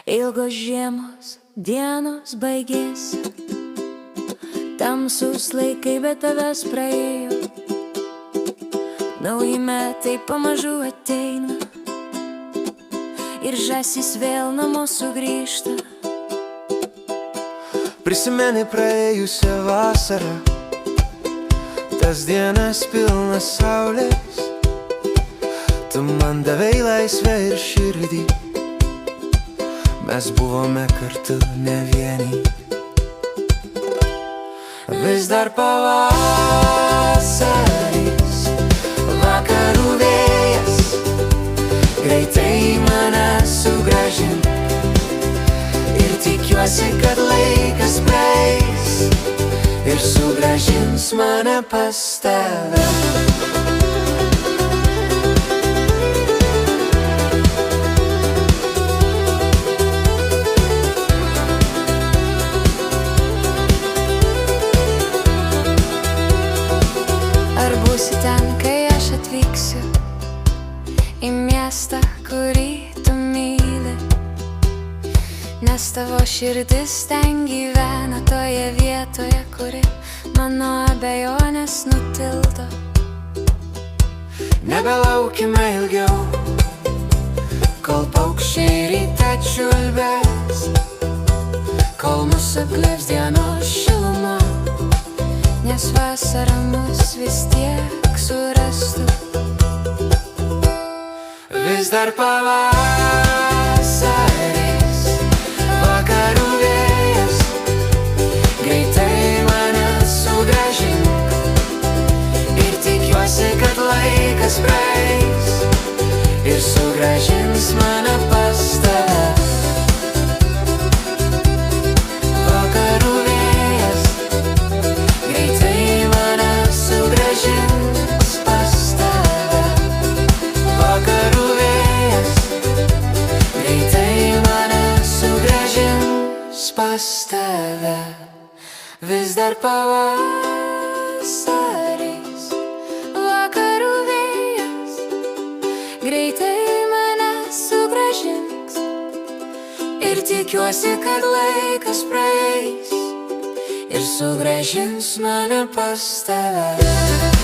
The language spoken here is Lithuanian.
Ilgos žiemos dienos baigėsi, tamsus laikai be tavęs praėjo. Nauji metai pamažu ateina ir žąsis vėl namo sugrįžta. Prisimeni praėjusią vasarą, tas dienas pilnas saulės. Tu man davei laisvę ir širdį, mes buvome kartu ne vieni. Vis dar pavasaris, vakarų vėjas, greitai mane sugrąžin. Ir tikiuosi, kad laikas praeis ir sugrąžins mane pas tave. Ar būsi ten, kai aš atvyksiu į miestą, kurį tu myli? Nes tavo širdis ten gyvena toje vietoje, kuri mano abejonės nutildo. Nebelaukime ilgiau, kol paukščiai ryte čiulbės, kol mus apglėbs dienos šiluma, nes vasara mus vis tiek surastų. Vis dar pavasaris, vakarų vėjas, greitai mane sugrąžink. Ir tikiuosi, kad laikas praeis ir sugrąžins mane pas tave. Vakarų vėjas, greitai mane sugrąžins pas tave. Vakarų vėjas, greitai mane sugrąžins pas tave. Vis dar pavasaris, vakarų vėjas, greitai mane sugrąžins. Ir tikiuosi, kad laikas praeis ir sugrąžins mane pas tave.